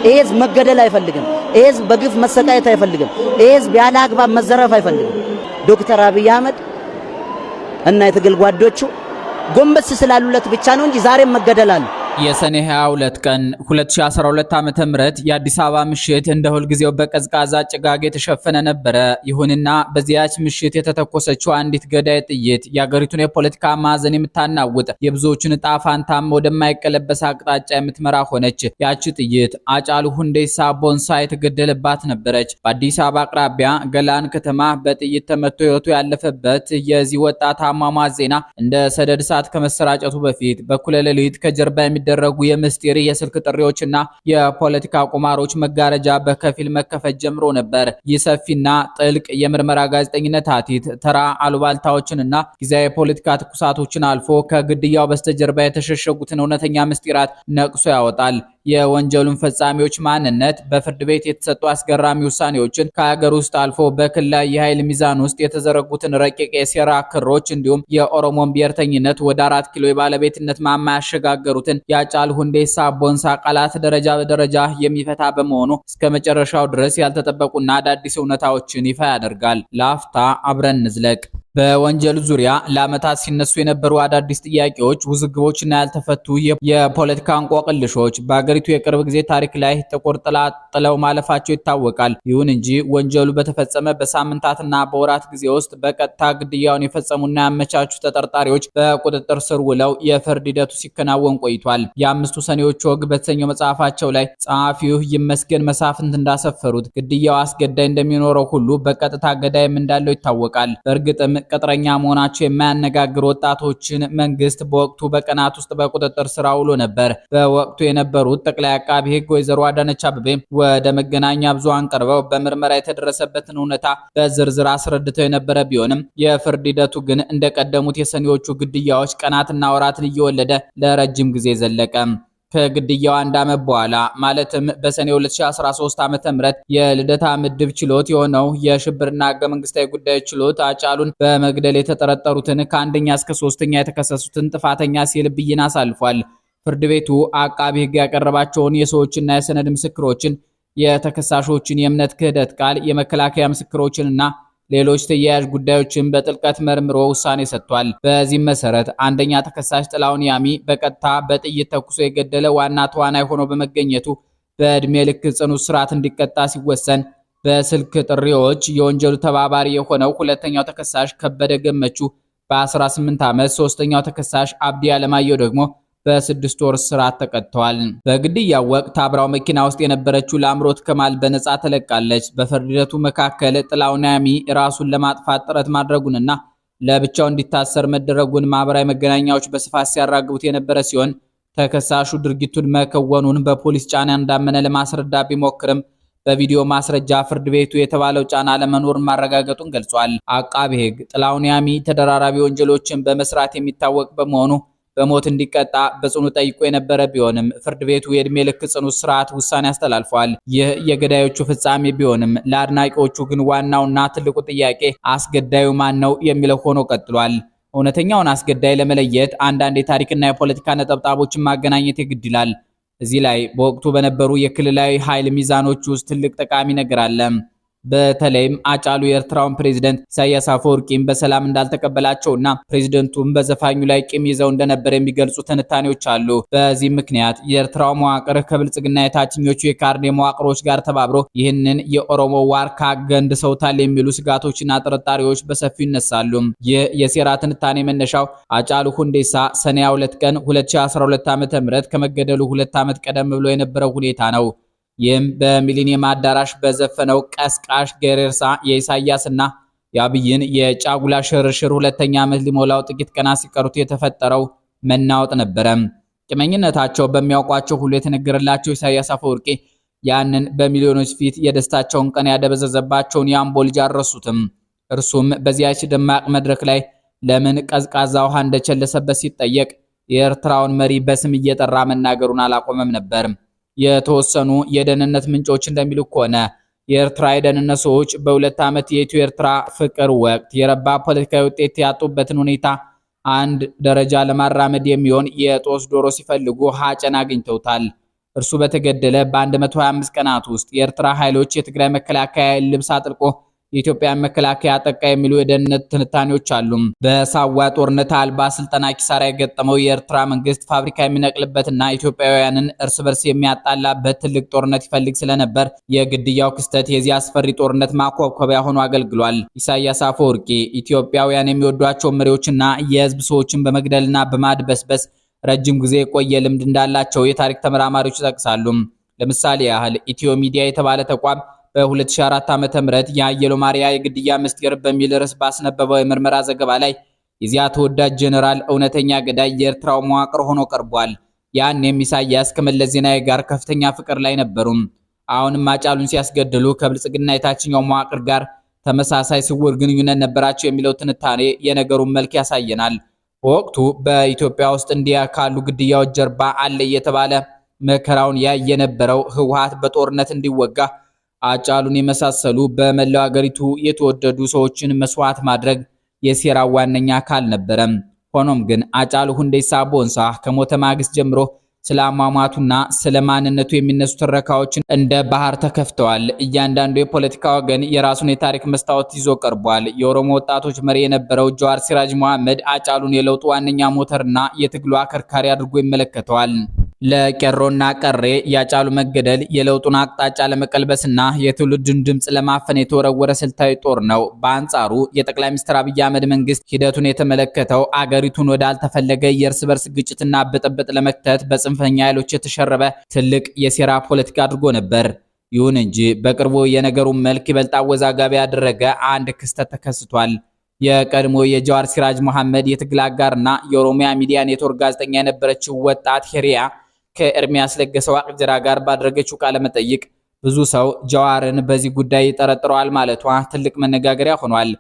ህዝብ መገደል አይፈልግም። ህዝብ በግፍ መሰቃየት አይፈልግም። ህዝብ ያለ አግባብ መዘረፍ አይፈልግም። ዶክተር አብይ አህመድ እና የትግል ጓዶቹ ጎንበስ ስላሉለት ብቻ ነው እንጂ ዛሬም መገደል አለ። የሰኔ 22 ቀን 2012 ዓመተ ምህረት የአዲስ አበባ ምሽት እንደ ሁል ጊዜው በቀዝቃዛ ጭጋግ የተሸፈነ ነበረ። ይሁንና በዚያች ምሽት የተተኮሰችው አንዲት ገዳይ ጥይት የአገሪቱን የፖለቲካ ማዕዘን የምታናውጥ የብዙዎችን ዕጣ ፋንታም ወደማይቀለበስ አቅጣጫ የምትመራ ሆነች። ያቺ ጥይት አጫሉ ሁንዴሳ ቦንሳ የተገደለባት ነበረች። በአዲስ አበባ አቅራቢያ ገላን ከተማ በጥይት ተመቶ ህይወቱ ያለፈበት የዚህ ወጣት አሟሟት ዜና እንደ ሰደድ እሳት ከመሰራጨቱ በፊት በኩለ ሌሊት ከጀርባ ደረጉ የምስጢር የስልክ ጥሪዎችና የፖለቲካ ቁማሮች መጋረጃ በከፊል መከፈት ጀምሮ ነበር። ይሰፊና ጥልቅ የምርመራ ጋዜጠኝነት አቲት ተራ አሉባልታዎችንና ጊዜያዊ የፖለቲካ ትኩሳቶችን አልፎ ከግድያው በስተጀርባ የተሸሸጉትን እውነተኛ ምስጢራት ነቅሶ ያወጣል። የወንጀሉን ፈጻሚዎች ማንነት፣ በፍርድ ቤት የተሰጡ አስገራሚ ውሳኔዎችን፣ ከሀገር ውስጥ አልፎ በክልላዊ የኃይል ሚዛን ውስጥ የተዘረጉትን ረቂቅ የሴራ ክሮች እንዲሁም የኦሮሞን ብሔርተኝነት ወደ 4 ኪሎ የባለቤትነት ማማ ያሸጋገሩትን የአጫሉ ሁንዴሳ ቦንሳ ቃላት ደረጃ በደረጃ የሚፈታ በመሆኑ እስከ መጨረሻው ድረስ ያልተጠበቁና አዳዲስ እውነታዎችን ይፋ ያደርጋል። ለአፍታ አብረን እንዝለቅ። በወንጀል ዙሪያ ለዓመታት ሲነሱ የነበሩ አዳዲስ ጥያቄዎች፣ ውዝግቦችና ያልተፈቱ የፖለቲካ እንቆቅልሾች በአገሪቱ የቅርብ ጊዜ ታሪክ ላይ ጥቁር ጥላ ጥለው ማለፋቸው ይታወቃል። ይሁን እንጂ ወንጀሉ በተፈጸመ በሳምንታትና በወራት ጊዜ ውስጥ በቀጥታ ግድያውን የፈጸሙና ያመቻቹ ተጠርጣሪዎች በቁጥጥር ስር ውለው የፍርድ ሂደቱ ሲከናወን ቆይቷል። የአምስቱ ሰኔዎች ወግ በተሰኘው መጽሐፋቸው ላይ ጸሐፊው ይመስገን መሳፍንት እንዳሰፈሩት ግድያው አስገዳይ እንደሚኖረው ሁሉ በቀጥታ ገዳይም እንዳለው ይታወቃል። በእርግጥም ቅጥረኛ መሆናቸው የማያነጋግር ወጣቶችን መንግስት በወቅቱ በቀናት ውስጥ በቁጥጥር ስር አውሎ ነበር። በወቅቱ የነበሩት ጠቅላይ አቃቢ ህግ ወይዘሮ አዳነች አቤቤ ወደ መገናኛ ብዙሃን ቀርበው በምርመራ የተደረሰበትን እውነታ በዝርዝር አስረድተው የነበረ ቢሆንም የፍርድ ሂደቱ ግን እንደቀደሙት የሰኔዎቹ ግድያዎች ቀናትና ወራትን እየወለደ ለረጅም ጊዜ ዘለቀ። ከግድያው አንድ ዓመት በኋላ ማለትም በሰኔ 2013 ዓ.ም የልደታ ምድብ ችሎት የሆነው የሽብርና ህገ መንግስታዊ ጉዳዮች ችሎት አጫሉን በመግደል የተጠረጠሩትን ከአንደኛ እስከ 3ኛ የተከሰሱትን ጥፋተኛ ሲል ብይን አሳልፏል። ፍርድ ቤቱ አቃቢ ህግ ያቀረባቸውን የሰዎችና የሰነድ ምስክሮችን፣ የተከሳሾችን የእምነት ክህደት ቃል፣ የመከላከያ ምስክሮችንና ሌሎች ተያያዥ ጉዳዮችን በጥልቀት መርምሮ ውሳኔ ሰጥቷል። በዚህም መሰረት አንደኛ ተከሳሽ ጥላውን ያሚ በቀጥታ በጥይት ተኩሶ የገደለ ዋና ተዋናይ ሆኖ በመገኘቱ በእድሜ ልክ ጽኑ እስራት እንዲቀጣ ሲወሰን፣ በስልክ ጥሪዎች የወንጀሉ ተባባሪ የሆነው ሁለተኛው ተከሳሽ ከበደ ገመቹ በ18 ዓመት፣ ሶስተኛው ተከሳሽ አብዲ አለማየሁ ደግሞ በ6 ወር እስራት ተቀጥተዋል። በግድያው ወቅት አብራው መኪና ውስጥ የነበረችው ላምሮት ከማል በነጻ ተለቃለች። በፍርድ ሂደቱ መካከል ጥላውን ያሚ ራሱን ለማጥፋት ጥረት ማድረጉንና ለብቻው እንዲታሰር መደረጉን ማህበራዊ መገናኛዎች በስፋት ሲያራግቡት የነበረ ሲሆን ተከሳሹ ድርጊቱን መከወኑን በፖሊስ ጫና እንዳመነ ለማስረዳት ቢሞክርም በቪዲዮ ማስረጃ ፍርድ ቤቱ የተባለው ጫና ለመኖር ማረጋገጡን ገልጿል። አቃቤ ሕግ ጥላውን ያሚ ተደራራቢ ወንጀሎችን በመስራት የሚታወቅ በመሆኑ በሞት እንዲቀጣ በጽኑ ጠይቆ የነበረ ቢሆንም ፍርድ ቤቱ የእድሜ ልክ ጽኑ እስራት ውሳኔ አስተላልፏል። ይህ የገዳዮቹ ፍጻሜ ቢሆንም ለአድናቂዎቹ ግን ዋናውና ትልቁ ጥያቄ አስገዳዩ ማን ነው የሚለው ሆኖ ቀጥሏል። እውነተኛውን አስገዳይ ለመለየት አንዳንድ የታሪክና የፖለቲካ ነጠብጣቦችን ማገናኘት የግድ ይላል። እዚህ ላይ በወቅቱ በነበሩ የክልላዊ ኃይል ሚዛኖች ውስጥ ትልቅ ጠቃሚ ነገር አለ። በተለይም አጫሉ የኤርትራውን ፕሬዝዳንት ኢሳያስ አፈወርቂን በሰላም እንዳልተቀበላቸውና ፕሬዝዳንቱም በዘፋኙ ላይ ቂም ይዘው እንደነበር የሚገልጹ ትንታኔዎች አሉ። በዚህ ምክንያት የኤርትራው መዋቅር ከብልጽግና የታችኞቹ የካርኔ መዋቅሮች ጋር ተባብሮ ይህንን የኦሮሞ ዋርካ ገንድሰውታል የሚሉ ስጋቶችና ጥርጣሬዎች በሰፊው ይነሳሉ። ይህ የሴራ ትንታኔ መነሻው አጫሉ ሁንዴሳ ሰኔ 2 ቀን 2012 ዓ.ም ከመገደሉ 2 ዓመት ቀደም ብሎ የነበረው ሁኔታ ነው። ይህም በሚሊኒየም አዳራሽ በዘፈነው ቀስቃሽ ገሬርሳ የኢሳያስና የአብይን የጫጉላ ሽርሽር 2ኛ ዓመት ሊሞላው ጥቂት ቀናት ሲቀሩት የተፈጠረው መናወጥ ነበረ። ቂመኝነታቸው በሚያውቋቸው ሁሉ የተነገረላቸው ኢሳያስ አፈወርቂ ያንን በሚሊዮኖች ፊት የደስታቸውን ቀን ያደበዘዘባቸውን የአምቦ ልጅ አልረሱትም። እርሱም በዚያች ደማቅ መድረክ ላይ ለምን ቀዝቃዛ ውሃ እንደቸለሰበት ሲጠየቅ የኤርትራውን መሪ በስም እየጠራ መናገሩን አላቆመም ነበር። የተወሰኑ የደህንነት ምንጮች እንደሚሉ ከሆነ የኤርትራ የደህንነት ሰዎች በ2 ዓመት የኢትዮ ኤርትራ ፍቅር ወቅት የረባ ፖለቲካዊ ውጤት ያጡበትን ሁኔታ አንድ ደረጃ ለማራመድ የሚሆን የጦስ ዶሮ ሲፈልጉ ሀጨን አግኝተውታል። እርሱ በተገደለ በ125 ቀናት ውስጥ የኤርትራ ኃይሎች የትግራይ መከላከያ ልብስ አጥልቆ የኢትዮጵያን መከላከያ አጠቃ የሚሉ የደህንነት ትንታኔዎች አሉ። በሳዋ ጦርነት አልባ ስልጠና ኪሳራ የገጠመው የኤርትራ መንግስት ፋብሪካ የሚነቅልበትና ኢትዮጵያውያንን እርስ በርስ የሚያጣላበት ትልቅ ጦርነት ይፈልግ ስለነበር የግድያው ክስተት የዚህ አስፈሪ ጦርነት ማኮብኮቢያ ሆኖ አገልግሏል። ኢሳያስ አፈወርቂ ኢትዮጵያውያን የሚወዷቸው መሪዎችና የህዝብ ሰዎችን በመግደልና በማድበስበስ ረጅም ጊዜ የቆየ ልምድ እንዳላቸው የታሪክ ተመራማሪዎች ይጠቅሳሉ። ለምሳሌ ያህል ኢትዮ ሚዲያ የተባለ ተቋም በ2004 ዓ.ም የአየሎ ማሪያ የግድያ ምስጢር በሚል ርዕስ ባስነበበው የምርመራ ዘገባ ላይ የዚያ ተወዳጅ ጀነራል እውነተኛ ገዳይ የኤርትራው መዋቅር ሆኖ ቀርቧል። ያኔም ኢሳያስ ከመለስ ዜናዊ ጋር ከፍተኛ ፍቅር ላይ ነበሩ። አሁንም ሃጫሉን ሲያስገድሉ ከብልጽግና የታችኛው መዋቅር ጋር ተመሳሳይ ስውር ግንኙነት ነበራቸው የሚለው ትንታኔ የነገሩን መልክ ያሳየናል። በወቅቱ በኢትዮጵያ ውስጥ እንዲያ ካሉ ግድያዎች ጀርባ አለ የተባለ መከራውን ያየ የነበረው ህወሓት በጦርነት እንዲወጋ ሃጫሉን የመሳሰሉ በመላው ሀገሪቱ የተወደዱ ሰዎችን መስዋዕት ማድረግ የሴራው ዋነኛ አካል ነበረ። ሆኖም ግን ሃጫሉ ሁንዴሳ ቦንሳ ከሞተ ማግስት ጀምሮ ስለ አሟሟቱና ስለ ማንነቱ የሚነሱ ትረካዎችን እንደ ባህር ተከፍተዋል። እያንዳንዱ የፖለቲካ ወገን የራሱን የታሪክ መስታወት ይዞ ቀርቧል። የኦሮሞ ወጣቶች መሪ የነበረው ጀዋር ሲራጅ መሐመድ ሃጫሉን የለውጡ ዋነኛ ሞተርና የትግሉ አከርካሪ አድርጎ ይመለከተዋል። ለቄሮና ቀሬ ያጫሉ መገደል የለውጡን አቅጣጫ ለመቀልበስና የትውልድን ድምጽ ለማፈን የተወረወረ ስልታዊ ጦር ነው። በአንጻሩ የጠቅላይ ሚኒስትር አብይ አህመድ መንግስት ሂደቱን የተመለከተው አገሪቱን ወደ አልተፈለገ የእርስ በርስ ግጭትና ብጥብጥ ለመክተት በጽንፈኛ ኃይሎች የተሸረበ ትልቅ የሴራ ፖለቲካ አድርጎ ነበር። ይሁን እንጂ በቅርቡ የነገሩን መልክ ይበልጥ አወዛጋቢ ያደረገ አንድ ክስተት ተከስቷል። የቀድሞ የጀዋር ሲራጅ መሐመድ የትግል አጋርና የኦሮሚያ ሚዲያ ኔትወርክ ጋዜጠኛ የነበረችው ወጣት ሄሪያ ከኤርሚያስ ለገሰ ዋቅጅራ ጋር ባደረገችው ቃለ መጠይቅ ብዙ ሰው ጀዋርን በዚህ ጉዳይ ይጠረጥረዋል ማለቷ ትልቅ መነጋገሪያ ሆኗል።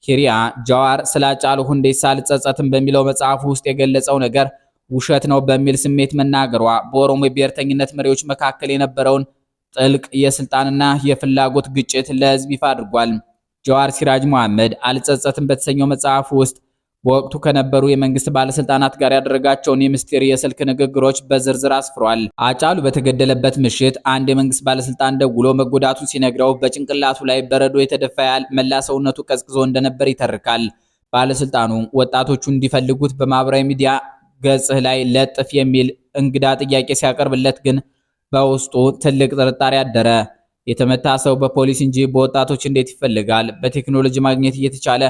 ሄሪያ ጀዋር ስለ ሃጫሉ ሁንዴሳ አልጸጸትም በሚለው መጽሐፍ ውስጥ የገለጸው ነገር ውሸት ነው በሚል ስሜት መናገሯ በኦሮሞ ብሔርተኝነት መሪዎች መካከል የነበረውን ጥልቅ የስልጣንና የፍላጎት ግጭት ለህዝብ ይፋ አድርጓል። ጀዋር ሲራጅ መሐመድ አልጸጸትም በተሰኘው መጽሐፍ ውስጥ በወቅቱ ከነበሩ የመንግስት ባለስልጣናት ጋር ያደረጋቸውን የምስጢር የስልክ ንግግሮች በዝርዝር አስፍሯል። ሃጫሉ በተገደለበት ምሽት አንድ የመንግስት ባለስልጣን ደውሎ መጎዳቱን ሲነግረው በጭንቅላቱ ላይ በረዶ የተደፋ ያህል መላ ሰውነቱ ቀዝቅዞ እንደነበር ይተርካል። ባለስልጣኑ ወጣቶቹ እንዲፈልጉት በማህበራዊ ሚዲያ ገጽህ ላይ ለጥፍ የሚል እንግዳ ጥያቄ ሲያቀርብለት ግን በውስጡ ትልቅ ጥርጣሬ አደረ። የተመታ ሰው በፖሊስ እንጂ በወጣቶች እንዴት ይፈልጋል? በቴክኖሎጂ ማግኘት እየተቻለ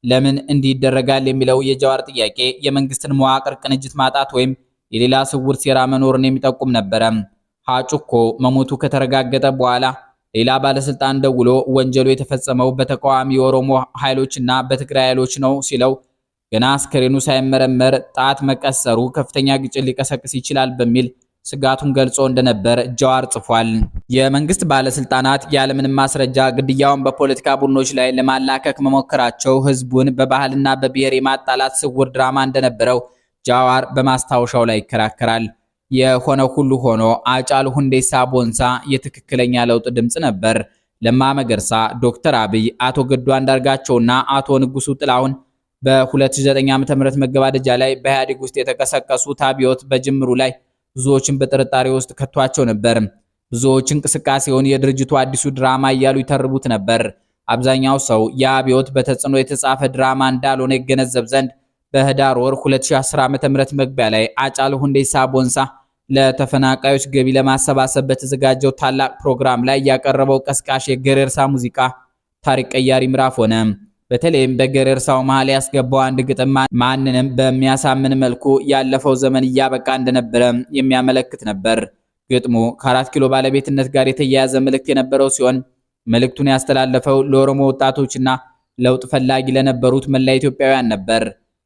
ለምን እንዲህ ይደረጋል? የሚለው የጀዋር ጥያቄ የመንግስትን መዋቅር ቅንጅት ማጣት ወይም የሌላ ስውር ሴራ መኖርን የሚጠቁም ነበረ። ሃጩኮ መሞቱ ከተረጋገጠ በኋላ ሌላ ባለስልጣን ደውሎ ወንጀሉ የተፈጸመው በተቃዋሚ የኦሮሞ ኃይሎችና በትግራይ ኃይሎች ነው ሲለው ገና አስከሬኑ ሳይመረመር ጣት መቀሰሩ ከፍተኛ ግጭት ሊቀሰቅስ ይችላል በሚል ስጋቱን ገልጾ እንደነበር ጀዋር ጽፏል። የመንግስት ባለስልጣናት ያለምንም ማስረጃ ግድያውን በፖለቲካ ቡድኖች ላይ ለማላከክ መሞከራቸው ህዝቡን በባህልና በብሔር የማጣላት ስውር ድራማ እንደነበረው ጀዋር በማስታወሻው ላይ ይከራከራል። የሆነው ሁሉ ሆኖ ሃጫሉ ሁንዴሳ ቦንሳ የትክክለኛ ለውጥ ድምጽ ነበር። ለማ መገርሳ፣ ዶክተር አብይ፣ አቶ ገዱ አንዳርጋቸውና አቶ ንጉሱ ጥላሁን በ2009 ዓ.ም መገባደጃ ላይ በኢህአዴግ ውስጥ የተቀሰቀሱት አብዮት በጅምሩ ላይ ብዙዎችን በጥርጣሬ ውስጥ ከቷቸው ነበር። ብዙዎች እንቅስቃሴውን የድርጅቱ አዲሱ ድራማ እያሉ ይተርቡት ነበር። አብዛኛው ሰው የአብዮት በተጽዕኖ የተጻፈ ድራማ እንዳልሆነ ይገነዘብ ዘንድ በህዳር ወር 2010 ዓ.ም መግቢያ ላይ ሃጫሉ ሁንዴሳ ቦንሳ ለተፈናቃዮች ገቢ ለማሰባሰብ በተዘጋጀው ታላቅ ፕሮግራም ላይ ያቀረበው ቀስቃሽ የገሬርሳ ሙዚቃ ታሪክ ቀያሪ ምዕራፍ ሆነ። በተለይም በገሬርሳው መሃል ያስገባው አንድ ግጥም ማንንም በሚያሳምን መልኩ ያለፈው ዘመን እያበቃ እንደነበረ የሚያመለክት ነበር። ግጥሙ ከ4 ኪሎ ባለቤትነት ጋር የተያያዘ መልእክት የነበረው ሲሆን መልእክቱን ያስተላለፈው ለኦሮሞ ወጣቶችና ለውጥ ፈላጊ ለነበሩት መላ ኢትዮጵያውያን ነበር።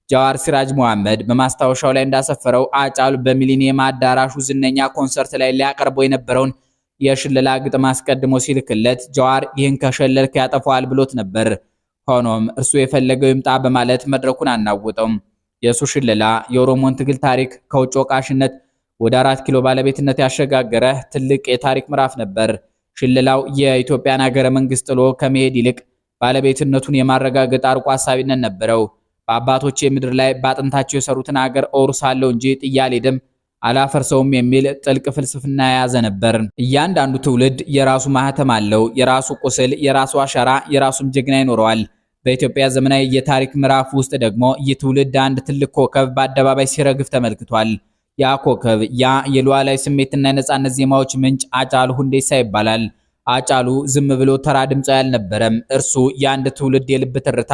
ጀዋር ሲራጅ መሐመድ በማስታወሻው ላይ እንዳሰፈረው ሃጫሉ በሚሊኒየም አዳራሹ ዝነኛ ኮንሰርት ላይ ሊያቀርበው የነበረውን የሽለላ ግጥም አስቀድሞ ሲልክለት ጀዋር ይህን ከሸለልክ ያጠፋዋል ብሎት ነበር። ሆኖም እርሱ የፈለገው ይምጣ በማለት መድረኩን አናወጠው። የሱ ሽለላ የኦሮሞን ትግል ታሪክ ከውጭ ወቃሽነት ወደ 4 ኪሎ ባለቤትነት ያሸጋገረ ትልቅ የታሪክ ምዕራፍ ነበር። ሽለላው የኢትዮጵያን ሀገረ መንግስት ጥሎ ከመሄድ ይልቅ ባለቤትነቱን የማረጋገጥ አርቆ ሐሳቢነት ነበረው። በአባቶቼ ምድር ላይ ባጥንታቸው የሰሩትን ሀገር እወርሳለሁ እንጂ ጥዬ አልሄድም፣ አላፈርሰውም የሚል ጥልቅ ፍልስፍና የያዘ ነበር። እያንዳንዱ ትውልድ የራሱ ማህተም አለው፣ የራሱ ቁስል፣ የራሱ አሻራ፣ የራሱም ጀግና ይኖረዋል። በኢትዮጵያ ዘመናዊ የታሪክ ምዕራፍ ውስጥ ደግሞ ይህ ትውልድ አንድ ትልቅ ኮከብ በአደባባይ ሲረግፍ ተመልክቷል። ያ ኮከብ ያ የሉዓላዊ ስሜትና የነጻነት ዜማዎች ምንጭ ሃጫሉ ሁንዴሳ ይባላል። ሃጫሉ ዝም ብሎ ተራ ድምፃዊ አልነበረም። እርሱ የአንድ ትውልድ የልብ ትርታ፣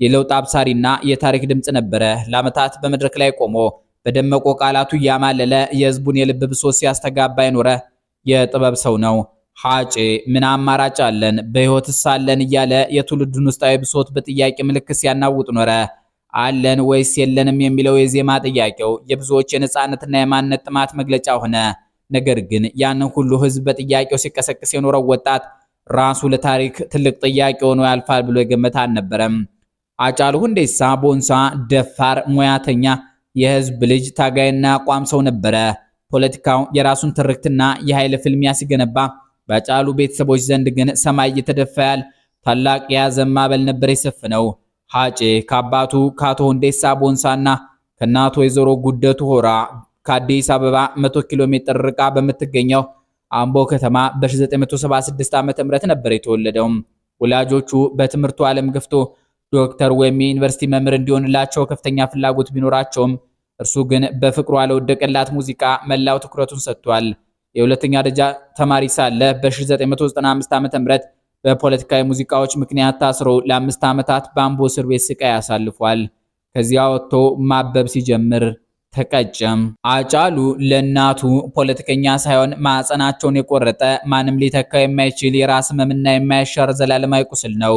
የለውጥ አብሳሪና የታሪክ ድምፅ ነበረ። ለዓመታት በመድረክ ላይ ቆሞ በደመቁ ቃላቱ እያማለለ የህዝቡን የልብ ብሶት ሲያስተጋባ የኖረ የጥበብ ሰው ነው። ሃጬ ምን አማራጭ አለን በህይወት ሳለን እያለ የትውልዱን ውስጣዊ ብሶት በጥያቄ ምልክት ሲያናውጥ ኖረ። አለን ወይስ የለንም የሚለው የዜማ ጥያቄው የብዙዎች የነጻነትና የማንነት ጥማት መግለጫ ሆነ። ነገር ግን ያንን ሁሉ ህዝብ በጥያቄው ሲቀሰቅስ የኖረው ወጣት ራሱ ለታሪክ ትልቅ ጥያቄ ሆኖ ያልፋል ብሎ የገመተ አልነበረም። ሃጫሉ ሁንዴሳ ቦንሳ ደፋር፣ ሙያተኛ፣ የህዝብ ልጅ፣ ታጋይና አቋም ሰው ነበረ። ፖለቲካው የራሱን ትርክትና የኃይል ፍልሚያ ሲገነባ፣ በሃጫሉ ቤተሰቦች ዘንድ ግን ሰማይ እየተደፋ ያለ ታላቅ የያዘን ማዕበል ነበር የሰፈነው። ሃጬ ከአባቱ ከአቶ ሁንዴሳ ቦንሳና ከእናቱ ወይዘሮ ጉደቱ ሆራ ከአዲስ አበባ 100 ኪሎ ሜትር ርቃ በምትገኘው አምቦ ከተማ በ1976 ዓ.ም ነበር የተወለደው። ወላጆቹ በትምህርቱ ዓለም ገፍቶ ዶክተር ወይም የዩኒቨርሲቲ መምህር እንዲሆንላቸው ከፍተኛ ፍላጎት ቢኖራቸውም እርሱ ግን በፍቅሩ አለወደቀላት ሙዚቃ መላው ትኩረቱን ሰጥቷል። የሁለተኛ ደረጃ ተማሪ ሳለ በ1995 ዓ.ም በፖለቲካዊ ሙዚቃዎች ምክንያት ታስሮ ለ5 ዓመታት በአምቦ እስር ቤት ስቃይ ያሳልፏል። ከዚያ ወጥቶ ማበብ ሲጀምር ተቀጨም። ሃጫሉ ለእናቱ ፖለቲከኛ ሳይሆን ማዕፀናቸውን የቆረጠ ማንም ሊተካው የማይችል የራስ ህመምና የማይሻር ዘላለማዊ ቁስል ነው።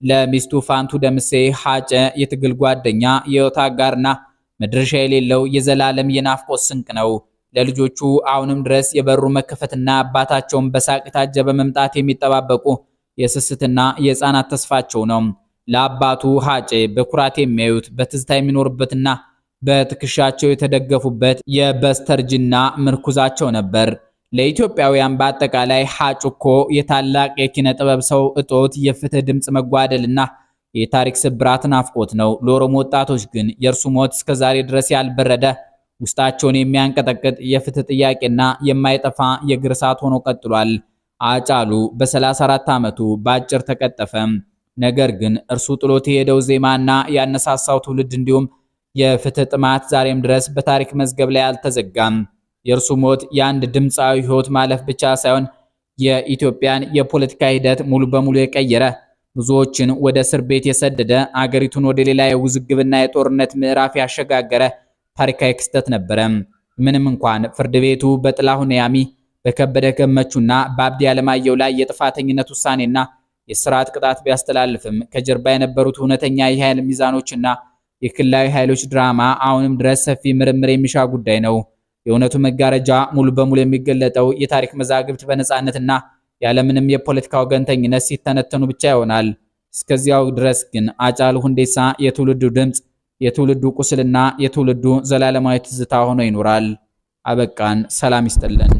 ለሚስቱ ፋንቱ ደምሴ ሃጬ የትግል ጓደኛ፣ የህይወት አጋርና መድረሻ የሌለው የዘላለም የናፍቆት ስንቅ ነው። ለልጆቹ አሁንም ድረስ የበሩ መከፈትና አባታቸውን በሳቅ የታጀበ መምጣት የሚጠባበቁ የስስትና የህፃናት ተስፋቸው ነው። ለአባቱ ሃጬ በኩራት የሚያዩት በትዝታ የሚኖርበትና በትከሻቸው የተደገፉበት የበስተርጅና ምርኩዛቸው ነበር። ለኢትዮጵያውያን በአጠቃላይ ሃጩኮ የታላቅ የኪነ ጥበብ ሰው እጦት፣ የፍትህ ድምፅ መጓደልና የታሪክ ስብራት ናፍቆት ነው። ለኦሮሞ ወጣቶች ግን የእርሱ ሞት እስከዛሬ ድረስ ያልበረደ ውስጣቸውን የሚያንቀጠቅጥ የፍትህ ጥያቄና የማይጠፋ የእግር እሳት ሆኖ ቀጥሏል። ሃጫሉ በ34 ዓመቱ በአጭር ተቀጠፈ። ነገር ግን እርሱ ጥሎት የሄደው ዜማና ያነሳሳው ትውልድ እንዲሁም የፍትህ ጥማት ዛሬም ድረስ በታሪክ መዝገብ ላይ አልተዘጋም። የእርሱ ሞት የአንድ ድምፃዊ ህይወት ማለፍ ብቻ ሳይሆን የኢትዮጵያን የፖለቲካ ሂደት ሙሉ በሙሉ የቀየረ፣ ብዙዎችን ወደ እስር ቤት የሰደደ፣ አገሪቱን ወደ ሌላ የውዝግብና የጦርነት ምዕራፍ ያሸጋገረ ታሪካዊ ክስተት ነበረ። ምንም እንኳን ፍርድ ቤቱ በጥላሁን ያሚ፣ በከበደ ገመቹና በአብዲ አለማየሁ ላይ የጥፋተኝነት ውሳኔና የስርዓት ቅጣት ቢያስተላልፍም ከጀርባ የነበሩት እውነተኛ የኃይል ሚዛኖችና የክልላዊ ኃይሎች ድራማ አሁንም ድረስ ሰፊ ምርምር የሚሻ ጉዳይ ነው። የእውነቱ መጋረጃ ሙሉ በሙሉ የሚገለጠው የታሪክ መዛግብት በነጻነትና ያለምንም የፖለቲካ ወገንተኝነት ሲተነተኑ ብቻ ይሆናል። እስከዚያው ድረስ ግን ሃጫሉ ሁንዴሳ የትውልዱ ድምፅ፣ የትውልዱ ቁስልና የትውልዱ ዘላለማዊ ትዝታ ሆኖ ይኖራል። አበቃን። ሰላም ይስጥልን።